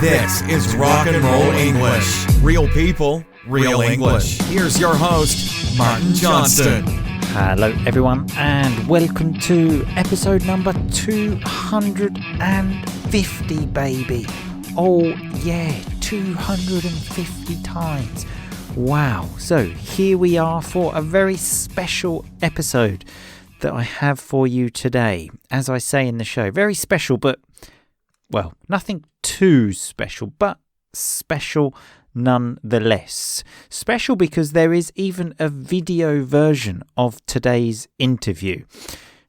This is Rock and Roll English. Real people, real English. Here's your host, Martin Johnston. Hello everyone and welcome to episode number 250, baby. Oh yeah, 250 times. Wow. So here we are for a very special episode that I have for you today. As I say in the show, very special, but well, nothing too special, but special nonetheless. Special because there is even a video version of today's interview.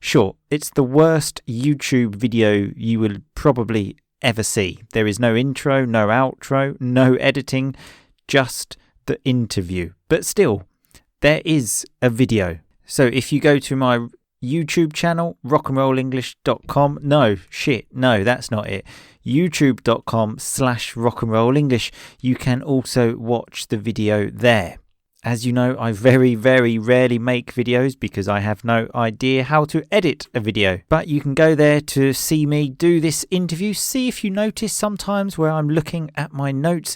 Sure, it's the worst YouTube video you will probably ever see. There is no intro, no outro, no editing, just the interview. But still, there is a video. So if you go to my YouTube channel, RocknRollEnglish.com. No, that's not it. YouTube.com/RocknRollEnglish. You can also watch the video there. As you know, I very, very rarely make videos because I have no idea how to edit a video. But you can go there to see me do this interview. See if you notice sometimes where I'm looking at my notes,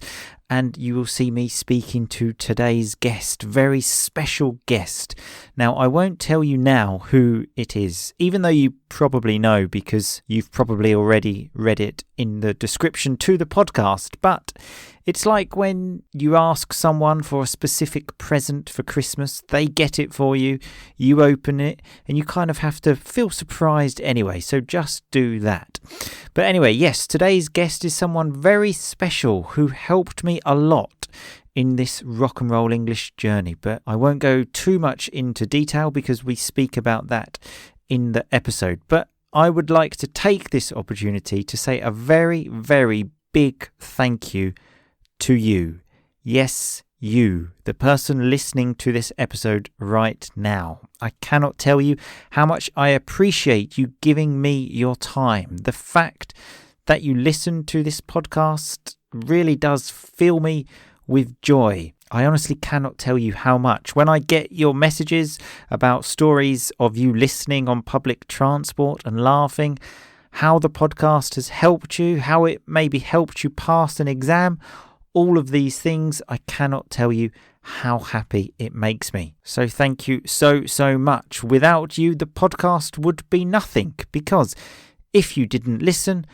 and you will see me speaking to today's guest, very special guest. Now, I won't tell you now who it is, even though you probably know because you've probably already read it in the description to the podcast. But it's like when you ask someone for a specific present for Christmas, they get it for you, you open it, and you kind of have to feel surprised anyway. So just do that. But anyway, yes, today's guest is someone very special who helped me a lot in this rock and roll English journey. But I won't go too much into detail because we speak about that in the episode. But I would like to take this opportunity to say a very, very big thank you to you. Yes, you, the person listening to this episode right now. I cannot tell you how much I appreciate you giving me your time. The fact that you listen to this podcast really does fill me with joy. I honestly cannot tell you how much. When I get your messages about stories of you listening on public transport and laughing, how the podcast has helped you, how it maybe helped you pass an exam, all of these things, I cannot tell you how happy it makes me. So thank you so much. Without you, the podcast would be nothing, because if you didn't listen,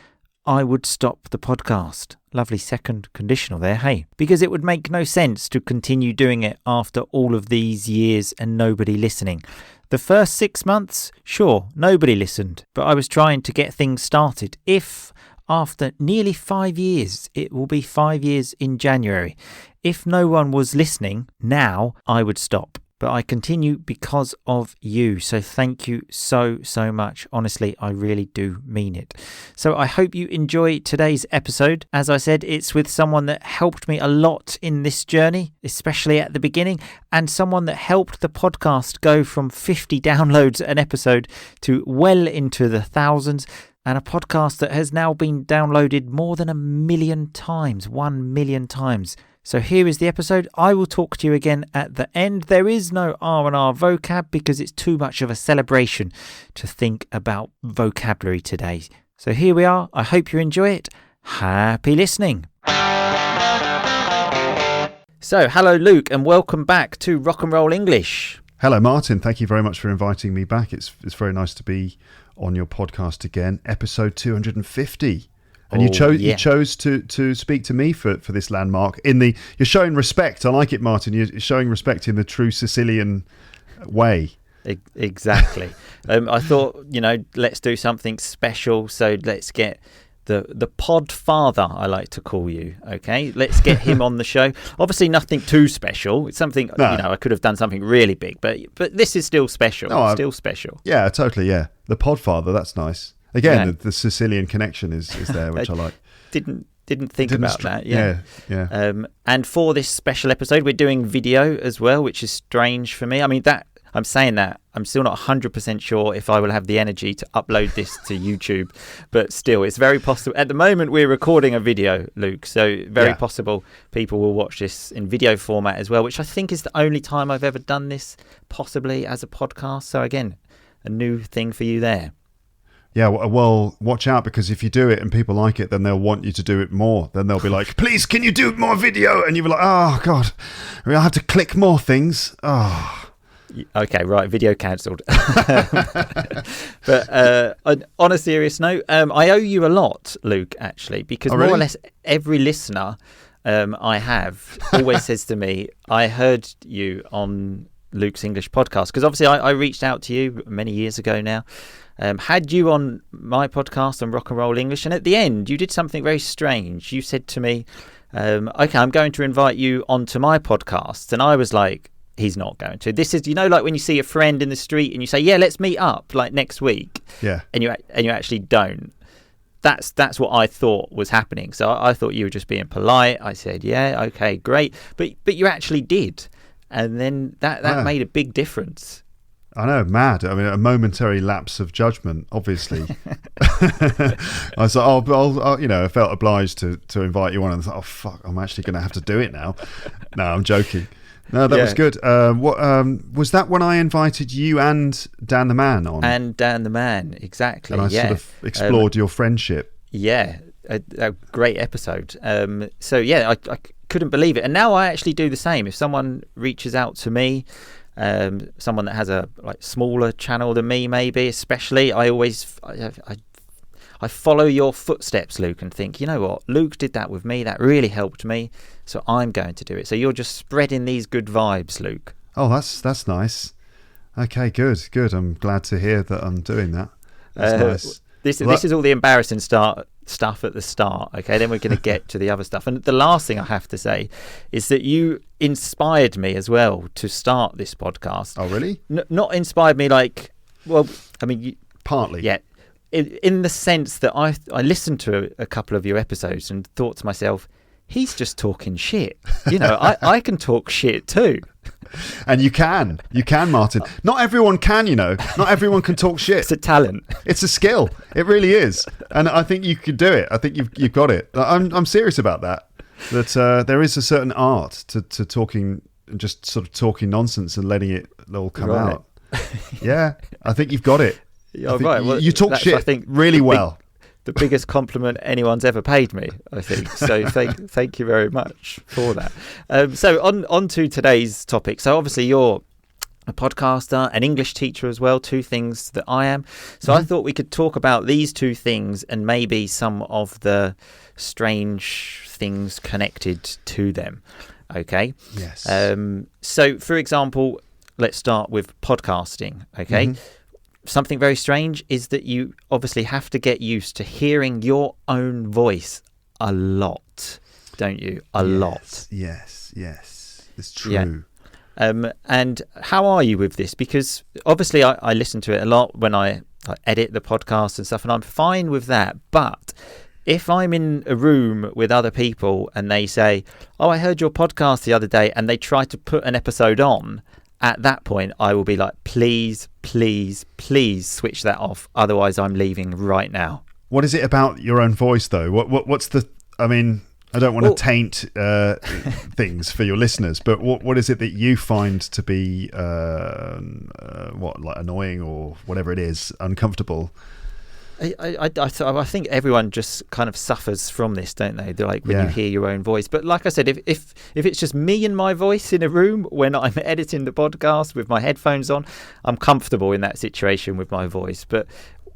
I would stop the podcast. Lovely second conditional there, hey? Because it would make no sense to continue doing it after all of these years and nobody listening. The first 6 months, sure, nobody listened, but I was trying to get things started. If after nearly 5 years, it will be 5 years in January, if no one was listening, now I would stop. But I continue because of you. So thank you so much. Honestly, I really do mean it. So I hope you enjoy today's episode. As I said, it's with someone that helped me a lot in this journey, especially at the beginning, and someone that helped the podcast go from 50 downloads an episode to well into the thousands, and a podcast that has now been downloaded more than 1 million times, 1 million times. So here is the episode. I will talk to you again at the end. There is no RnR vocab because it's too much of a celebration to think about vocabulary today. So here we are. I hope you enjoy it. Happy listening. So hello Luke and welcome back to Rock and Roll English. Hello Martin, thank you very much for inviting me back. It's very nice to be on your podcast again. Episode 250. And you chose to speak to me for this landmark. You're showing respect. I like it, Martin. You're showing respect in the true Sicilian way. Exactly. I thought, let's do something special. So let's get the pod father, I like to call you. Okay, let's get him on the show. Obviously, nothing too special. It's something I could have done something really big, but this is still special. Still special. Yeah, totally. Yeah, the pod father. That's nice. Again, the Sicilian connection is there, which I like. Didn't think about that. Yeah. And for this special episode, we're doing video as well, which is strange for me. I mean, I'm saying that I'm still not 100% sure if I will have the energy to upload this to YouTube, but still, it's very possible. At the moment, we're recording a video, Luke, so very possible people will watch this in video format as well, which I think is the only time I've ever done this, possibly as a podcast. So again, a new thing for you there. Yeah, well, watch out, because if you do it and people like it, then they'll want you to do it more. Then they'll be like, please, can you do more video? And you'll be like, oh, God, I'll have to click more things. Oh. Okay, right, video cancelled. But on a serious note, I owe you a lot, Luke, actually, because more or less every listener I have always says to me, I heard you on Luke's English podcast, because obviously I reached out to you many years ago now. Had you on my podcast on RnR English, and at the end you did something very strange. You said to me, okay, I'm going to invite you onto my podcast, and I was like, he's not going to. This is, like when you see a friend in the street and you say, yeah, let's meet up like next week, and you actually don't. That's what I thought was happening. So I thought you were just being polite. I said, yeah, okay, great, but you actually did, and then that made a big difference. I know, mad. I mean, a momentary lapse of judgment, obviously. I was like, I felt obliged to invite you on, and I thought, oh, fuck, I'm actually going to have to do it now. No, I'm joking. No, that was good. What was that when I invited you and Dan the Man on? And Dan the Man, exactly. And I sort of explored your friendship. Yeah, a great episode. So, yeah, I couldn't believe it. And now I actually do the same. If someone reaches out to me, someone that has a smaller channel than me, maybe, especially, I follow your footsteps, Luke, and think, you know what, Luke did that with me, that really helped me, so I'm going to do it. So you're just spreading these good vibes, Luke. Oh, that's nice. Okay, good. I'm glad to hear that I'm doing that. That's nice. This is all the embarrassing stuff at the start, okay? Then we're going to get to the other stuff. And the last thing I have to say is that you inspired me as well to start this podcast. Oh, really? Not inspired me partly. Yeah. In the sense that I listened to a couple of your episodes and thought to myself, he's just talking shit. I can talk shit too. And you can, Martin. Not everyone can, Not everyone can talk shit. It's a talent. It's a skill. It really is. And I think you could do it. I think you've got it. I'm serious about that. That there is a certain art to talking, just sort of talking nonsense and letting it all come out. Yeah, I think you've got it. Yeah, right. Well, you talk shit, I think, really well. The biggest compliment anyone's ever paid me, I think. So thank you very much for that. So on to today's topic. So obviously you're a podcaster, an English teacher as well, two things that I am. So I thought we could talk about these two things and maybe some of the strange things connected to them. Okay? Yes. So, for example, let's start with podcasting, okay? Something very strange is that you obviously have to get used to hearing your own voice a lot, don't you? A lot. Yes. It's true. Yeah. And how are you with this? Because obviously I listen to it a lot when I edit the podcast and stuff, and I'm fine with that. But if I'm in a room with other people and they say, oh, I heard your podcast the other day, and they try to put an episode on, at that point, I will be like, please switch that off. Otherwise, I'm leaving right now. What is it about your own voice, though? What's the... I mean, I don't want to taint things for your listeners, but what is it that you find to be annoying or whatever it is, uncomfortable? I think everyone just kind of suffers from this, don't they? They're like when you hear your own voice. But like I said, if it's just me and my voice in a room when I'm editing the podcast with my headphones on, I'm comfortable in that situation with my voice. But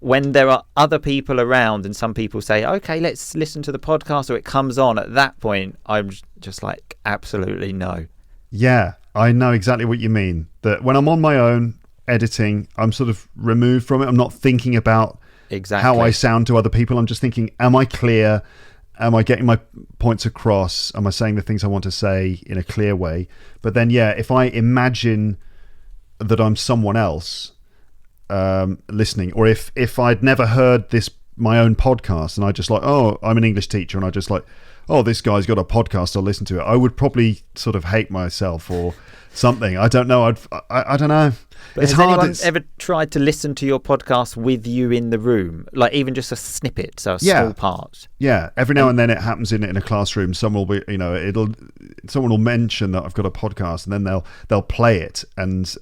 when there are other people around and some people say, okay, let's listen to the podcast, or it comes on, at that point, I'm just like, absolutely no. Yeah, I know exactly what you mean. That when I'm on my own editing, I'm sort of removed from it. I'm not thinking about how I sound to other people. I'm just thinking, am I clear? Am I getting my points across? Am I saying the things I want to say in a clear way? But then, if I imagine that I'm someone else listening, or if I'd never heard my own podcast, and I just like, oh, I'm an English teacher, and I just like, oh, this guy's got a podcast, I'll listen to it, I would probably sort of hate myself or something. I don't know. I don't know. But has anyone ever tried to listen to your podcast with you in the room, like even just a snippet, so a small part? Yeah, every now and then it happens in a classroom. Someone will be, someone will mention that I've got a podcast, and then they'll play it, and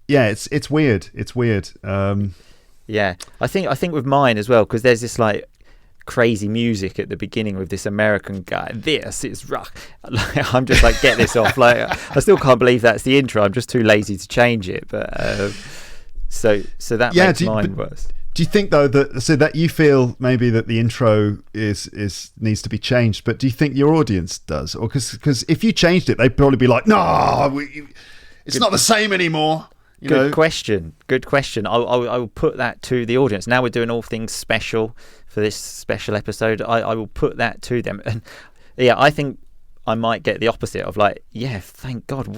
it's weird. It's weird. Yeah, I think with mine as well, because there's this like crazy music at the beginning with this American guy. This is rock. Like, I'm just like, get this off. Like, I still can't believe that's the intro. I'm just too lazy to change it. But so that makes mine worse. Do you think though that you feel maybe that the intro is needs to be changed? But do you think your audience does? Or because if you changed it, they'd probably be like, no, it's not the same anymore. Good question. I will put that to the audience. Now we're doing all things special for this special episode. I will put that to them. And yeah, I think I might get the opposite of like, yeah, thank God.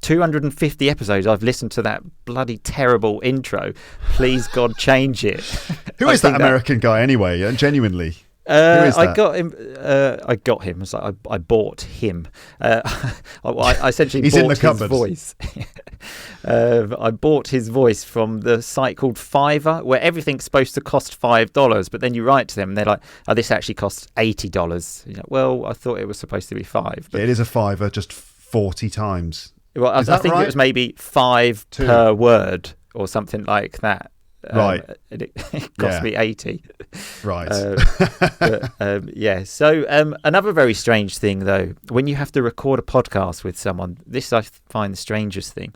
250 episodes I've listened to that bloody terrible intro. Please God, change it. Who is that American guy anyway? Genuinely. I got him. It's like I bought him. I essentially He's bought in the his cupboard. Voice. I bought his voice from the site called Fiverr, where everything's supposed to cost $5, but then you write to them and they're like, "Oh, this actually costs $80." You're like, well, I thought it was supposed to be $5. But it is a Fiverr, just 40 times. Well, I think it was maybe $5 per word or something like that. Right. It cost me 80. Right. Yeah. So another very strange thing, though, when you have to record a podcast with someone, this I find the strangest thing,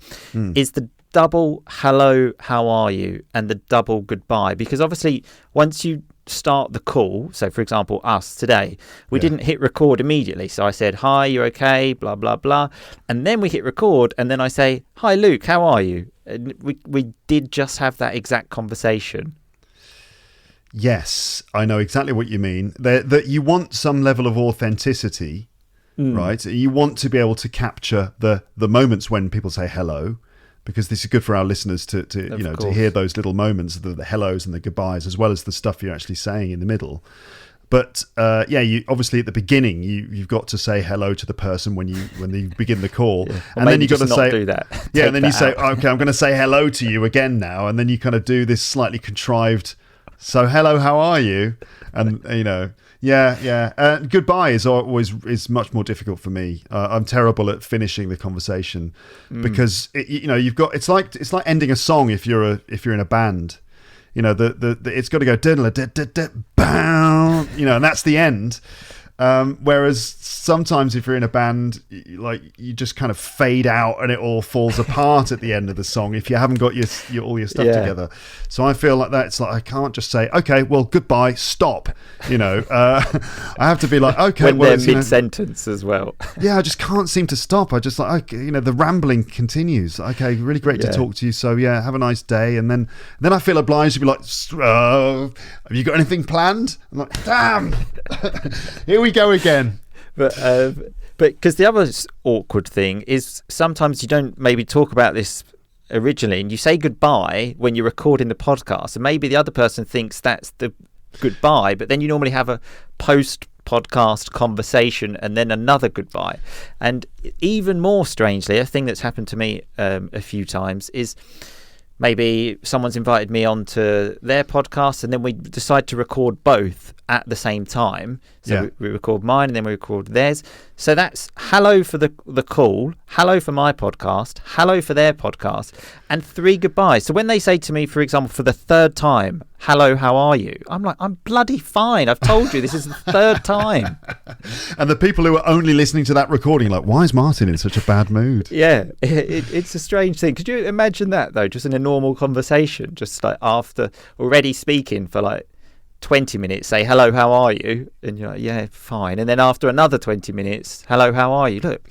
is the double hello, how are you, and the double goodbye. Because obviously, once you start the call, so for example, us today, we didn't hit record immediately. So I said, hi, you okay, blah, blah, blah. And then we hit record, and then I say, hi, Luke, how are you? And we did just have that exact conversation. Yes, I know exactly what you mean. That you want some level of authenticity, right? You want to be able to capture the moments when people say hello, because this is good for our listeners to hear those little moments, the hellos and the goodbyes, as well as the stuff you're actually saying in the middle. But you obviously at the beginning you've got to say hello to the person when you begin the call, and then you've got to say do that. And then you say, okay, I'm going to say hello to you again now, and then you kind of do this slightly contrived. So hello, how are you? And goodbye is much more difficult for me. I'm terrible at finishing the conversation because it's like ending a song if you're in a band. It's got to go and that's the end. Whereas sometimes if you're in a band, like you just kind of fade out and it all falls apart at the end of the song if you haven't got all your stuff together. So I feel like that. It's like I can't just say, okay, well, goodbye, stop. I have to be like, okay, when they're mid-sentence as well. Yeah, I just can't seem to stop. I just like, the rambling continues. Okay, really great to talk to you. So yeah, have a nice day. And then I feel obliged to be like, have you got anything planned? I'm like, damn. Here we go again. But because the other awkward thing is sometimes you don't maybe talk about this originally, and you say goodbye when you're recording the podcast, and maybe the other person thinks that's the goodbye, but then you normally have a post-podcast conversation and then another goodbye. And even more strangely, a thing that's happened to me a few times is maybe someone's invited me onto their podcast and then we decide to record both at the same time. So we record mine and then we record theirs. So that's hello for the call, hello for my podcast, hello for their podcast, and 3 goodbyes. So when they say to me, for example, for the 3rd time, hello, how are you? I'm like, I'm bloody fine. I've told you this is the 3rd time. And the people who are only listening to that recording are like, why is Martin in such a bad mood? Yeah, it's a strange thing. Could you imagine that, though, just in a normal conversation, just like after already speaking for like 20 minutes, say, hello, how are you? And you're like, yeah, fine. And then after another 20 minutes, hello, how are you? Look,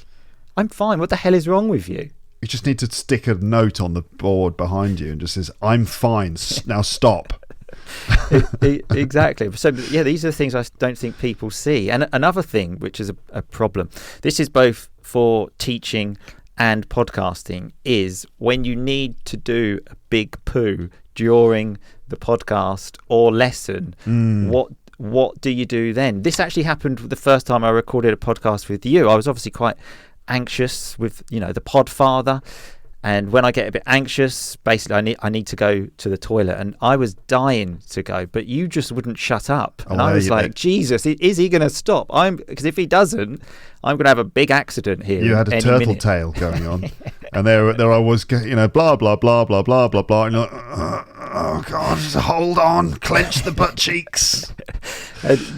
I'm fine. What the hell is wrong with you? You just need to stick a note on the board behind you and just says, I'm fine. Now stop. Exactly. So yeah, these are the things I don't think people see. And another thing, which is a problem, this is both for teaching and podcasting, is when you need to do a big poo during the podcast or lesson, what do you do then? This actually happened the first time I recorded a podcast with you. I was obviously quite anxious with the Podfather, and when I get a bit anxious, basically I need to go to the toilet, and I was dying to go, but you just wouldn't shut up. And I was like, Jesus, is he going to stop? Because if he doesn't, I'm going to have a big accident here. You had a turtle tail going on. And there I was, blah, blah, blah, blah, blah, blah, blah. And you're like, oh, God, just hold on, clench the butt cheeks.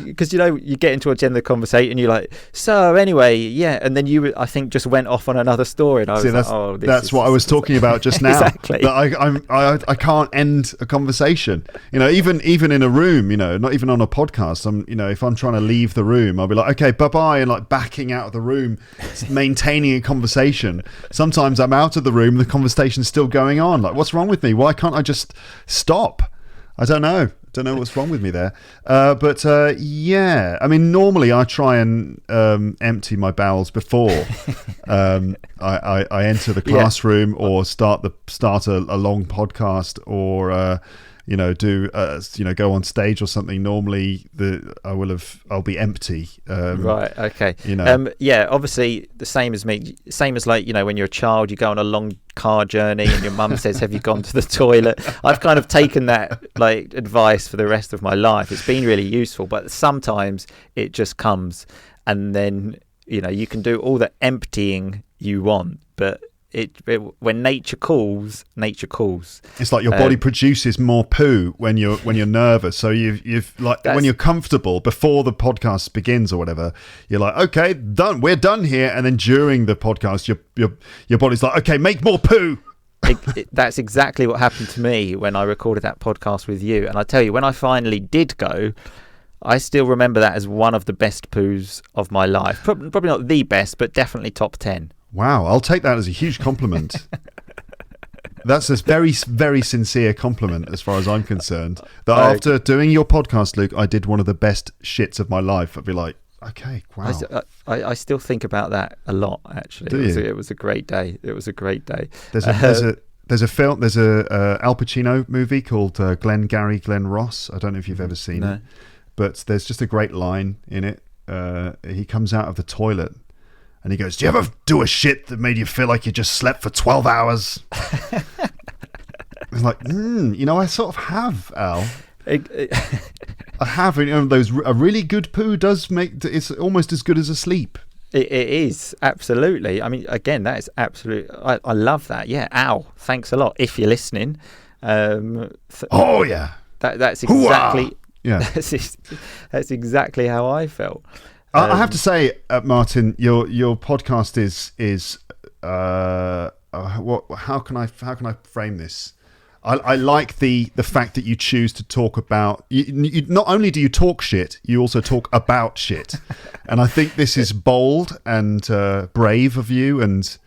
Because, you get into a general conversation and you're like, so anyway, yeah. And then you, I think, just went off on another story. And I was that's what I was talking about just now. Exactly. That I can't end a conversation. Even in a room, not even on a podcast. If I'm trying to leave the room, I'll be like, okay, bye-bye, and like backing out of the room, maintaining a conversation. Sometimes I'm out of the room, the conversation's still going on. Like, what's wrong with me? Why can't I just stop? I don't know what's wrong with me there. But normally I try and empty my bowels before I enter the classroom or start a long podcast or go on stage or something. Normally I'll be empty. Right. Okay. Obviously the same as me. Same as when you're a child, you go on a long car journey and your mum says, "Have you gone to the toilet?" I've kind of taken that advice for the rest of my life. It's been really useful, but sometimes it just comes, and then you can do all the emptying you want, but when nature calls. It's like your body produces more poo when you're nervous. So when you're comfortable before the podcast begins or whatever, you're like, okay, done. We're done here. And then during the podcast, your body's like, okay, make more poo. That's exactly what happened to me when I recorded that podcast with you. And I tell you, when I finally did go, I still remember that as one of the best poos of my life. Probably not the best, but definitely top 10. Wow, I'll take that as a huge compliment. That's a very, very sincere compliment as far as I'm concerned. That after doing your podcast, Luke, I did one of the best shits of my life. I'd be like, okay, wow. I still think about that a lot, actually. It was a great day. There's a film, there's a Al Pacino movie called Glenn Ross. I don't know if you've ever seen it, but there's just a great line in it. He comes out of the toilet and he goes, "Do you ever do a shit that made you feel like you just slept for 12 hours?" It's like, I sort of have, Al. I have. A really good poo does make it's almost as good as a sleep. It is, absolutely. I mean, again, that is absolute. I love that. Yeah, Al, thanks a lot if you're listening. Oh yeah, that's exactly. Yeah, that's exactly how I felt. I have to say, Martin, your podcast is what? How can I frame this? I like the fact that you choose to talk about. You not only do you talk shit, you also talk about shit, and I think this is bold and brave of you. And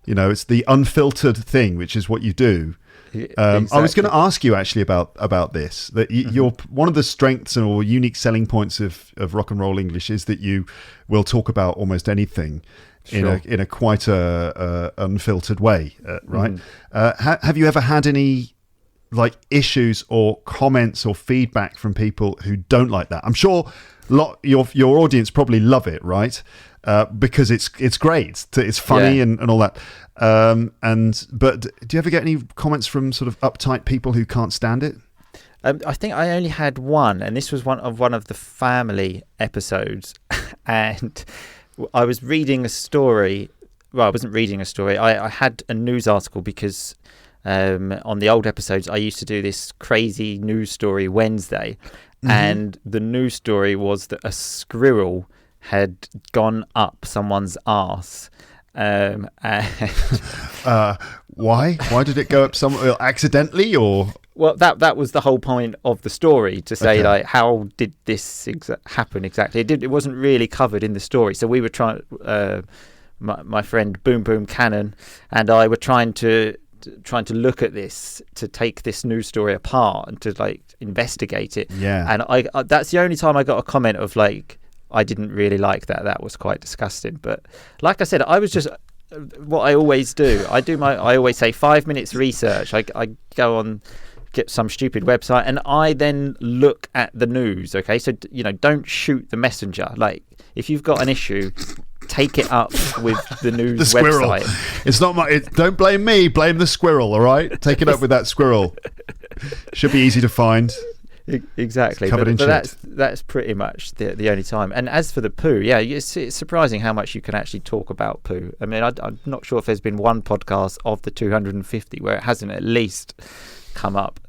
it's the unfiltered thing, which is what you do. Exactly. I was going to ask you actually about this. That you're one of the strengths or unique selling points of RnR English is that you will talk about almost anything. Sure. in a quite unfiltered way, right? Have you ever had any issues or comments or feedback from people who don't like that? I'm sure your audience probably love it, right? Because it's great, it's funny and all that. But do you ever get any comments from sort of uptight people who can't stand it? I think I only had one, and this was one of the family episodes, and I was reading a story. Well, I wasn't reading a story. I had a news article because on the old episodes, I used to do this crazy news story Wednesday, and the news story was that a squirrel had gone up someone's arse. And why did it go up somewhere accidentally, or? Well, that was the whole point of the story, to say how did this happen exactly. It wasn't really covered in the story, so we were trying. My friend Boom Boom Cannon and I were trying to look at this, to take this news story apart and to investigate it. Yeah. And I that's the only time I got a comment of I didn't really like that. That was quite disgusting. But like I said, I was just what I always do. I always say 5 minutes research. I go on, get some stupid website, and I then look at the news. Okay, so don't shoot the messenger. If you've got an issue, take it up with the news the squirrel. Website. It's not don't blame me. Blame the squirrel. All right, take it up with that squirrel. Should be easy to find. Exactly. Covered in shit. That's pretty much the only time. And as for the poo, yeah, it's surprising how much you can actually talk about poo. I mean, I'm not sure if there's been one podcast of the 250 where it hasn't at least come up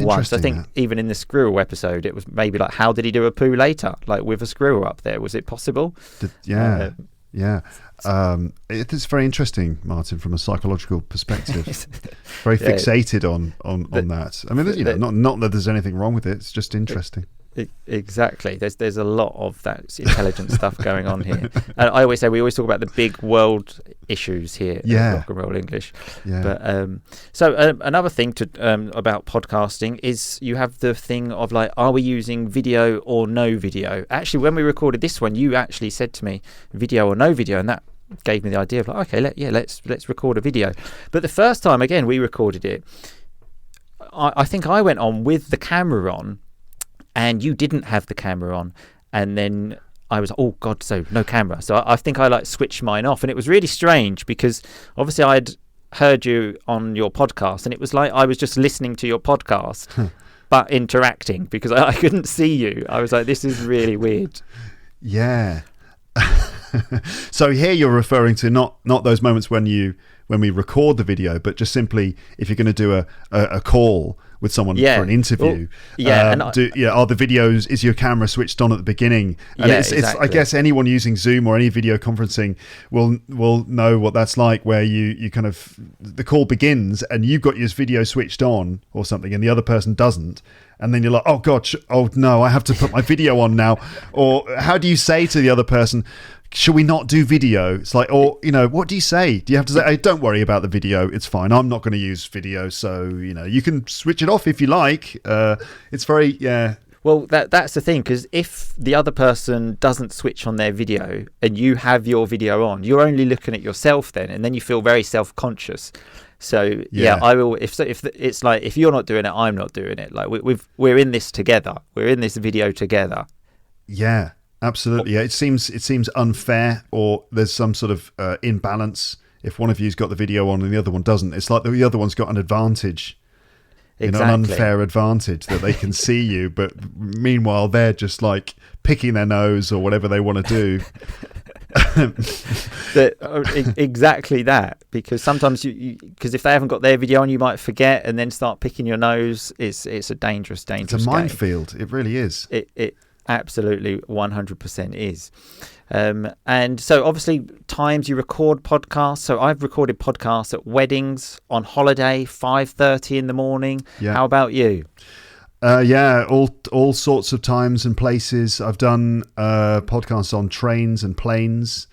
once. I think even in the squirrel episode, it was maybe like, how did he do a poo later? Like with a squirrel up there, was it possible? Yeah. It is very interesting, Martin, from a psychological perspective. Very fixated on that. I mean, not that there's anything wrong with it. It's just interesting. Exactly. There's a lot of that intelligent stuff going on here. And I always say we always talk about the big world issues here at Rock and Roll English. Yeah. But so another thing about podcasting is you have the thing of like, are we using video or no video? Actually, when we recorded this one, you actually said to me video or no video, and that gave me the idea of like, okay, let's record a video. But the first time again we recorded it, I think I went on with the camera on. And you didn't have the camera on, and then I was, oh God, so no camera. So I think I like switched mine off, and it was really strange because obviously I'd heard you on your podcast, and it was like I was just listening to your podcast, but interacting because I couldn't see you. I was like, this is really weird. Yeah. So here you're referring to not those moments when we record the video, but just simply if you're going to do a call with someone for an interview. Are the videos, is your camera switched on at the beginning? And it's I guess anyone using Zoom or any video conferencing will know what that's like, where you kind of, the call begins and you've got your video switched on or something and the other person doesn't. And then you're like, oh God, oh no, I have to put my video on now. Or how do you say to the other person, should we not do video? It's like, or, what do you say? Do you have to say, hey, don't worry about the video. It's fine. I'm not going to use video. So, you can switch it off if you like. It's very, Well, that's the thing, because if the other person doesn't switch on their video and you have your video on, you're only looking at yourself then, and then you feel very self-conscious. So I will. If it's like, if you're not doing it, I'm not doing it. Like we're in this together. We're in this video together. Yeah. Absolutely. Yeah, it seems unfair, or there's some sort of imbalance if one of you's got the video on and the other one doesn't. It's like the other one's got an advantage, an unfair advantage that they can see you, but meanwhile they're just like picking their nose or whatever they want to do. Exactly that, because sometimes because if they haven't got their video on, you might forget and then start picking your nose. It's a dangerous It's a minefield. It really is. It absolutely 100% is. And so obviously times you record podcasts. So I've recorded podcasts at weddings, on holiday, 5:30 in the morning. Yeah. How about you? All sorts of times and places. I've done podcasts on trains and planes.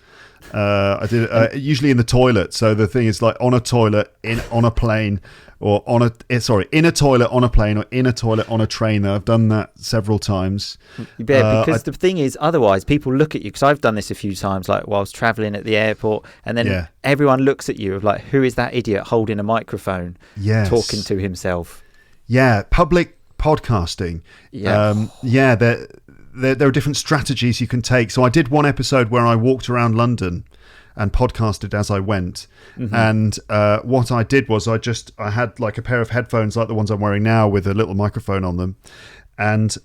I did usually in the toilet. So the thing is, like, on a toilet, on a plane, or in a toilet on a plane, or in a toilet on a train. I've done that several times. Yeah, because the thing is, otherwise people look at you, because I've done this a few times, like whilst traveling at the airport, and then everyone looks at you of like, who is that idiot holding a microphone, talking to himself? Yeah, public podcasting. There are different strategies you can take. So I did one episode where I walked around London and podcasted as I went. Mm-hmm. And what I did was I had like a pair of headphones like the ones I'm wearing now with a little microphone on them, and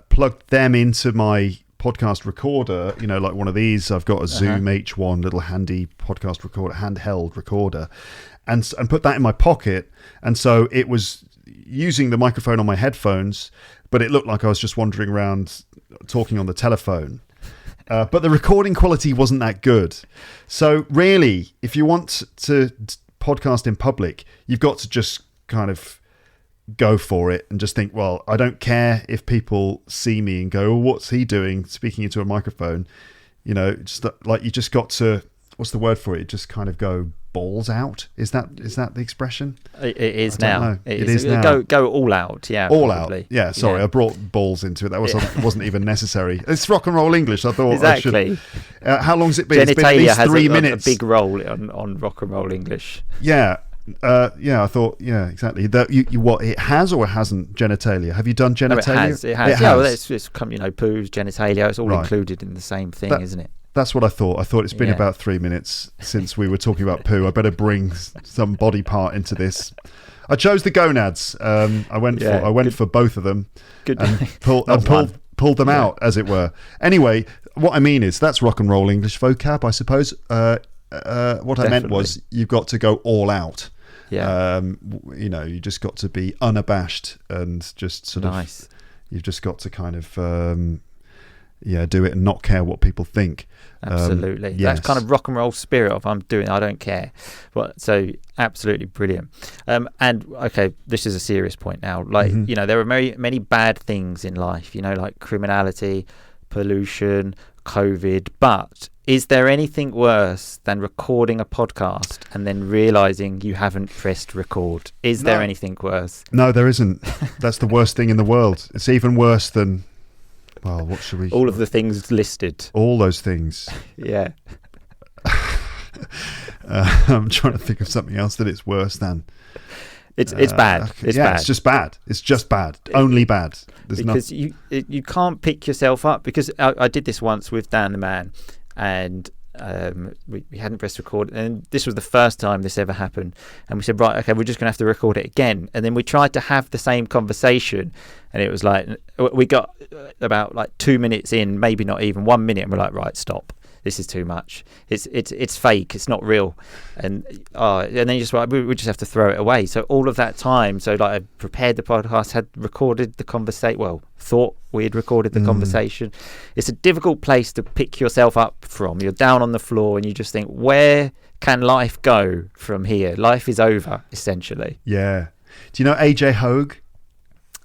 plugged them into my podcast recorder, like one of these. I've got a Zoom H1 little handy podcast recorder, handheld recorder, and put that in my pocket. And so it was using the microphone on my headphones, but it looked like I was just wandering around talking on the telephone. But the recording quality wasn't that good. So really, if you want to podcast in public, you've got to just kind of go for it and just think, well, I don't care if people see me and go, oh, what's he doing speaking into a microphone? Just like, you just got to, what's the word for it? Just kind of go balls out. Is that the expression? It is now. It is now. Go all out. Yeah. All probably. out. Yeah. Sorry, I brought balls into it. That wasn't even necessary. It's rock and roll English. I thought exactly. How long's it been? Genitalia it's been at least 3 minutes. A big role on rock and roll English. Yeah. I thought, exactly. That what it has or it hasn't genitalia. Have you done genitalia? No, it has. It has. Well, it's poos, genitalia. It's all included in the same thing, isn't it? That's what I thought. I thought it's been Yeah. about 3 minutes since we were talking about poo. I better bring some body part into this. I chose the gonads. I went for both of them. Good. And Not pulled them out, as it were. Anyway, what I mean is that's rock and roll English vocab, I suppose. What I meant was you've got to go all out. Yeah. You just got to be unabashed and just sort Nice. of. You've just got to kind of do it and not care what people think. Absolutely. Yes. That's kind of rock and roll spirit of I don't care. So absolutely brilliant. And okay, this is a serious point now. Like, there are many bad things in life, like criminality, pollution, COVID, but is there anything worse than recording a podcast and then realizing you haven't pressed record? Is there anything worse? No, there isn't. That's the worst thing in the world. It's even worse than, well, what should we... All of the things listed. All those things. Yeah. I'm trying to think of something else that it's worse than. It's bad. It's bad. It's just bad. It's just bad. Only bad. Because you can't pick yourself up. Because I did this once with Dan the Man, and we hadn't pressed record, and this was the first time this ever happened. And we said, right, okay, we're just going to have to record it again. And then we tried to have the same conversation, and it was like we got about like 2 minutes in, maybe not even 1 minute, and we're like, right, stop. This is too much. It's fake. It's not real. And then you just we just have to throw it away. So all of that time, so like I prepared the podcast, had recorded the conversation. Well, thought we had recorded the conversation. It's a difficult place to pick yourself up from. You're down on the floor and you just think, where can life go from here? Life is over, essentially. Yeah. Do you know AJ Hogue?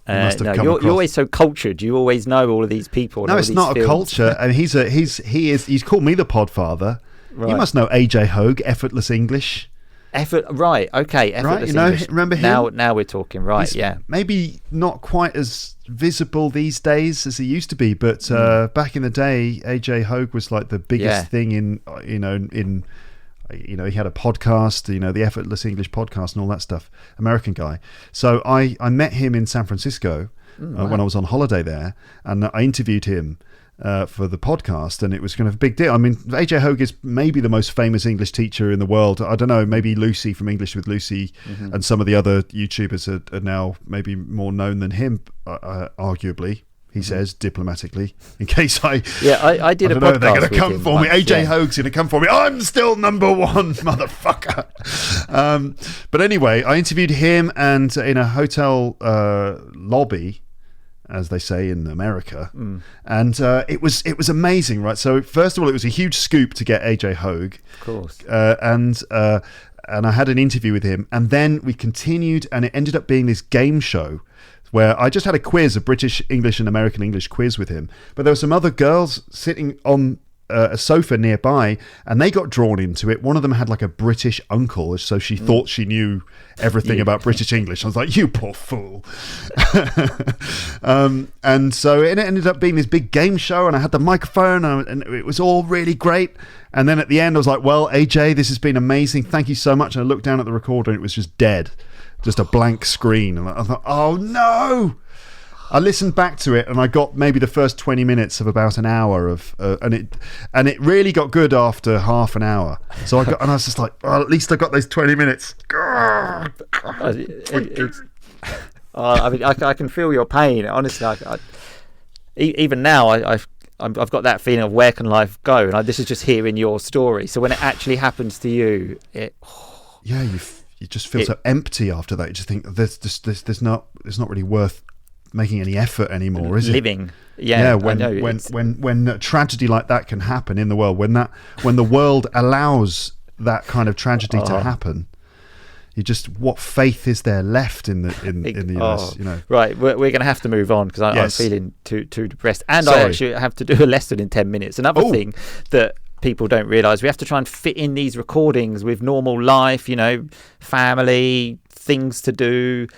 No, you're always so cultured. You always know all of these people. No, it's not a culture. And he's called me the Podfather. Right. You must know AJ Hogue, Effortless English. Right, okay, Effortless English. Remember him? Now we're talking, right? He's yeah. Maybe not quite as visible these days as he used to be, but back in the day, AJ Hogue was like the biggest thing in he had a podcast, the Effortless English podcast and all that stuff. American guy. So I met him in San Francisco when I was on holiday there, and I interviewed him for the podcast, and it was kind of a big deal. I mean, AJ Hogue is maybe the most famous English teacher in the world. I don't know, maybe Lucy from English with Lucy and some of the other YouTubers are now maybe more known than him, arguably. He says diplomatically, in case I did a podcast. They're going to come him for me. AJ Hogue's going to come for me. I'm still number one, motherfucker. But anyway, I interviewed him, and in a hotel lobby, as they say in America, and it was amazing, right? So first of all, it was a huge scoop to get AJ Hogue, of course, and I had an interview with him, and then we continued, and it ended up being this game show where I just had a British English and American English quiz with him. But there were some other girls sitting on a sofa nearby, and they got drawn into it. One of them had like a British uncle, so she thought she knew everything about British English. I was like, you poor fool. And so it ended up being this big game show, and I had the microphone, and it was all really great. And then at the end, I was like, well, AJ, this has been amazing. Thank you so much. And I looked down at the recorder, and it was just dead. Just a blank screen. And I thought, oh no! I listened back to it, and I got maybe the first 20 minutes of about an hour of, and it really got good after half an hour. So I was just like, well, at least I got those 20 minutes. I mean, I can feel your pain. Honestly, even now, I've got that feeling of where can life go, and this is just hearing your story. So when it actually happens to you, you just feel so empty after that. You just think there's not really worth making any effort anymore, is it? Living, yeah. When a tragedy like that can happen in the world, when the world allows that kind of tragedy to happen, what faith is there left in the US? Right, we're going to have to move on because I'm feeling too depressed, and Sorry. I actually have to do a lesson in 10 minutes. Another thing that people don't realise, we have to try and fit in these recordings with normal life, family, things to do,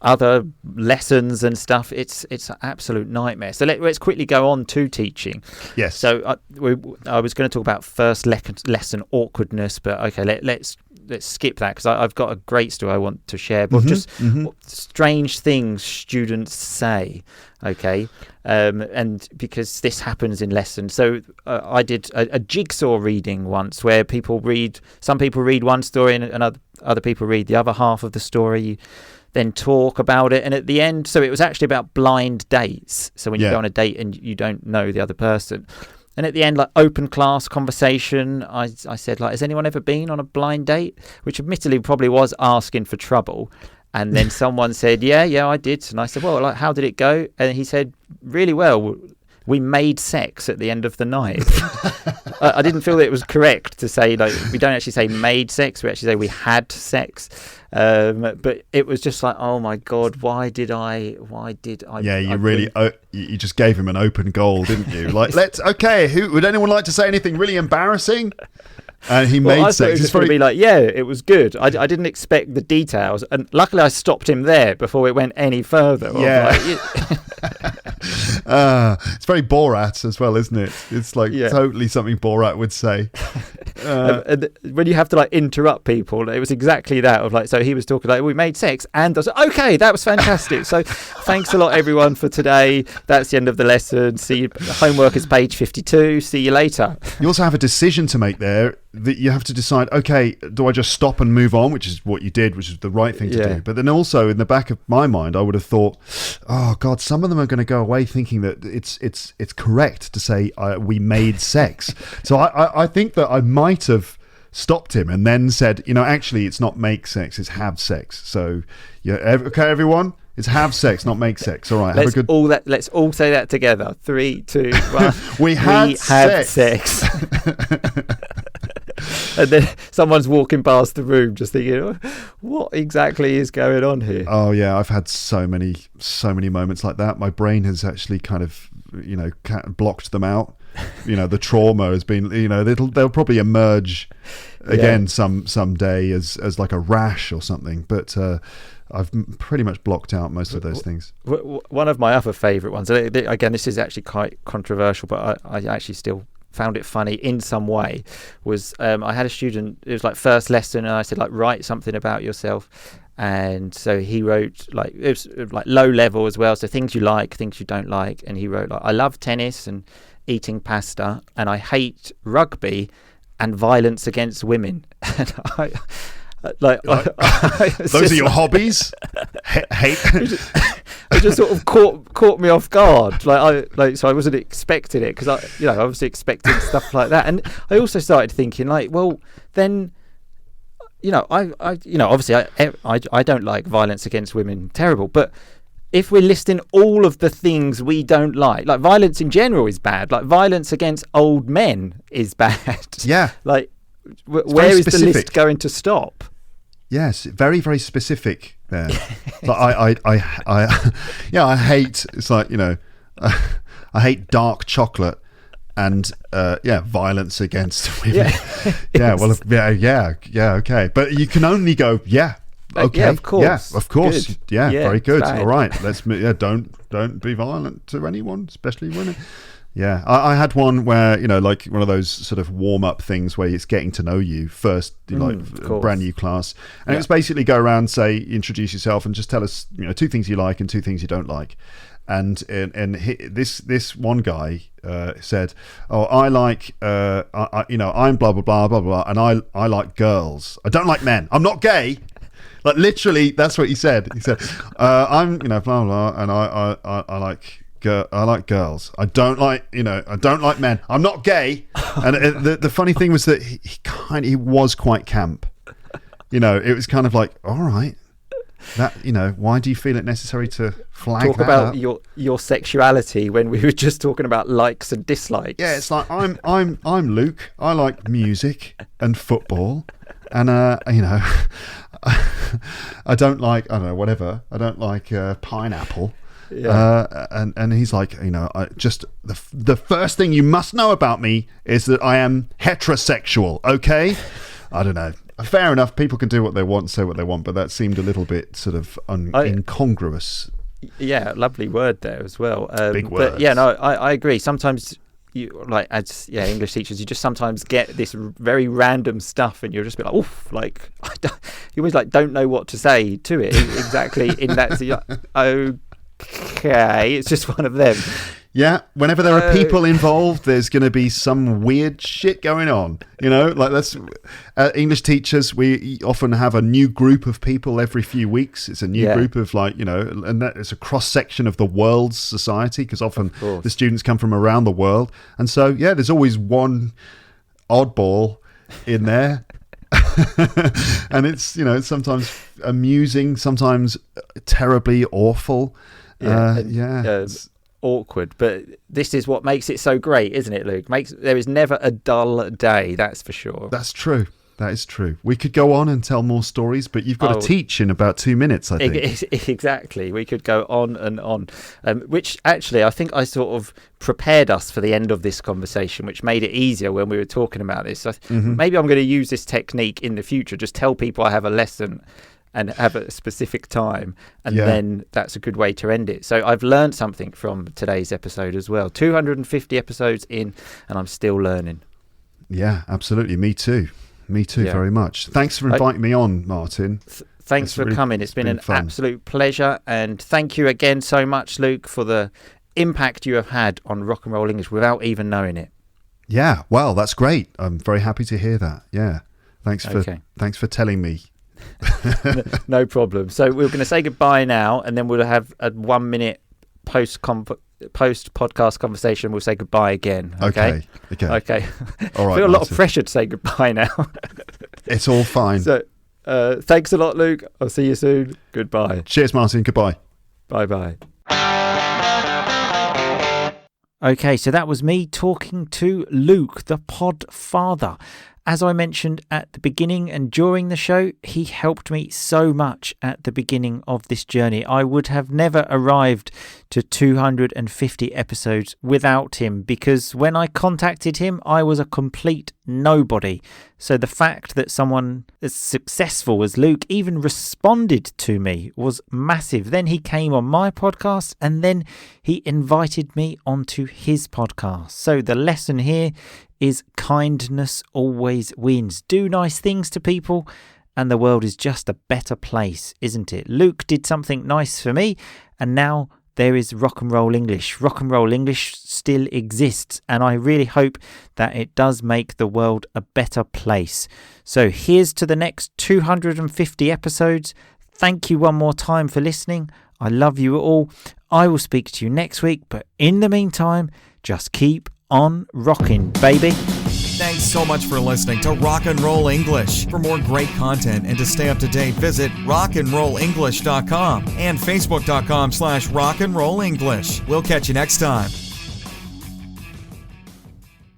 other lessons and stuff. It's an absolute nightmare. So let's quickly go on to teaching. Yes. So I was going to talk about first lesson awkwardness, but okay, let's skip that, because I've got a great story I want to share. But just strange things students say, okay, and because this happens in lessons. So I did a jigsaw reading once, where some people read one story and other people read the other half of the story. Then talk about it, and at the end, so it was actually about blind dates. So when you go on a date and you don't know the other person, and at the end, like open class conversation, I said, like, has anyone ever been on a blind date? Which admittedly probably was asking for trouble. And then someone said, yeah, I did. And I said, well, like, how did it go? And he said, really well. We made sex at the end of the night. I didn't feel that it was correct to say, like, we don't actually say made sex. We actually say we had sex. But it was just like, oh my God, why did I? Yeah, you just gave him an open goal, didn't you? Like, would anyone like to say anything really embarrassing? And he made sex. It was just going to be like, yeah, it was good. I didn't expect the details, and luckily I stopped him there before it went any further. Yeah. It's very Borat as well, isn't it? It's like totally something Borat would say. And when you have to like interrupt people, it was exactly that of like, so he was talking like, we made sex, and I was like, okay, that was fantastic. So thanks a lot everyone for today. That's the end of the lesson. See you, homework is page 52. See you later. You also have a decision to make there, that you have to decide, okay, do I just stop and move on, which is what you did, which is the right thing to do. But then also in the back of my mind, I would have thought, oh God, some of them are going to go away thinking that it's correct to say we made sex. So I think that I might have stopped him and then said, actually it's not make sex, it's have sex. So okay, everyone, it's have sex, not make sex. All right, let's all say that together. 3, 2, 1. we have sex. And then someone's walking past the room just thinking, what exactly is going on here? Oh yeah, I've had so many moments like that. My brain has actually kind of blocked them out. The trauma has been, they'll probably emerge again someday as like a rash or something, but I've pretty much blocked out most of those things. One of my other favourite ones, again, this is actually quite controversial, but I actually still found it funny in some way, was I had a student, it was like first lesson, and I said, like, write something about yourself. And so he wrote, like, it was like low level as well, so things you like, things you don't like. And he wrote, like, I love tennis and eating pasta, and I hate rugby and violence against women. And those are your hobbies? Hate. It just sort of caught me off guard. So I wasn't expecting it, because I obviously expecting stuff like that. And I also started thinking, like, well, then, obviously I don't like violence against women, terrible. But if we're listing all of the things we don't like violence in general is bad. Like violence against old men is bad. Yeah. Like, where is the list going to stop? Yes, very, very specific there. Like I hate, it's like, I hate dark chocolate and violence against women. Okay. But you can only go, okay, of course. Good. Very good. Right. All right, don't be violent to anyone, especially women. Yeah, I had one where, like one of those sort of warm-up things where it's getting to know you first, like a brand new class. And it was basically go around, say, introduce yourself and just tell us, 2 things you like and 2 things you don't like. And this one guy said, oh, I like, I'm blah, blah, blah, blah, blah, and I like girls. I don't like men. I'm not gay. Like, literally, that's what he said. He said, I'm, blah, blah, and I like girls. I don't like men. I'm not gay. And the funny thing was that he was quite camp. It was kind of like, all right, that, why do you feel it necessary to flag talk that about up? your sexuality when we were just talking about likes and dislikes? Yeah, it's like, I'm Luke. I like music and football, and I don't like, I don't know, whatever. I don't like pineapple. Yeah. And he's like, I just the first thing you must know about me is that I am heterosexual. Okay, I don't know. Fair enough. People can do what they want, say what they want, but that seemed a little bit sort of incongruous. Yeah, lovely word there as well. Big word. But yeah, no, I agree. Sometimes English teachers, you just sometimes get this very random stuff, and you're just be like, oof, like you always like don't know what to say to it exactly in that. So you're like, okay, it's just one of them. Yeah, whenever there are people involved, there's going to be some weird shit going on. Like that's English teachers. We often have a new group of people every few weeks. It's a new group of and that it's a cross section of the world's society because often the students come from around the world, and so there's always one oddball in there. And it's it's sometimes amusing, sometimes terribly awful. Awkward, but this is what makes it so great, isn't it, Luke? There is never a dull day, that's for sure. That's true. That is true. We could go on and tell more stories, but you've got to teach in about 2 minutes, I think. Exactly. We could go on and on, which actually I think I sort of prepared us for the end of this conversation, which made it easier when we were talking about this. So maybe I'm going to use this technique in the future. Just tell people I have a lesson and have a specific time, and then that's a good way to end it. So I've learned something from today's episode as well. 250 episodes in, and I'm still learning. Yeah, absolutely. Me too, very much. Thanks for inviting me on, Martin. Thanks for coming. It's been an absolute pleasure, and thank you again so much, Luke, for the impact you have had on Rock and Roll English without even knowing it. Yeah, well, that's great. I'm very happy to hear that. Yeah, thanks for telling me. No problem. So we're going to say goodbye now, and then we'll have a 1 minute post podcast conversation. We'll say goodbye again. Okay. All right. I feel a lot of pressure to say goodbye now. It's all fine. So thanks a lot, Luke. I'll see you soon. Goodbye. Cheers, Martin. Goodbye. Bye. Okay, so that was me talking to Luke, the pod father. As I mentioned at the beginning and during the show, he helped me so much at the beginning of this journey. I would have never arrived to 250 episodes without him, because when I contacted him, I was a complete nobody. So the fact that someone as successful as Luke even responded to me was massive. Then he came on my podcast, and then he invited me onto his podcast. So the lesson here is kindness always wins. Do nice things to people and the world is just a better place, isn't it? Luke did something nice for me, and now there is Rock and Roll English. Rock and Roll English still exists, and I really hope that it does make the world a better place. So here's to the next 250 episodes. Thank you one more time for listening. I love you all. I will speak to you next week, but in the meantime, just keep on rocking, baby. Thanks so much for listening to Rock and Roll English. For more great content and to stay up to date, visit rockandrollenglish.com and facebook.com/rockandrollenglish. We'll catch you next time.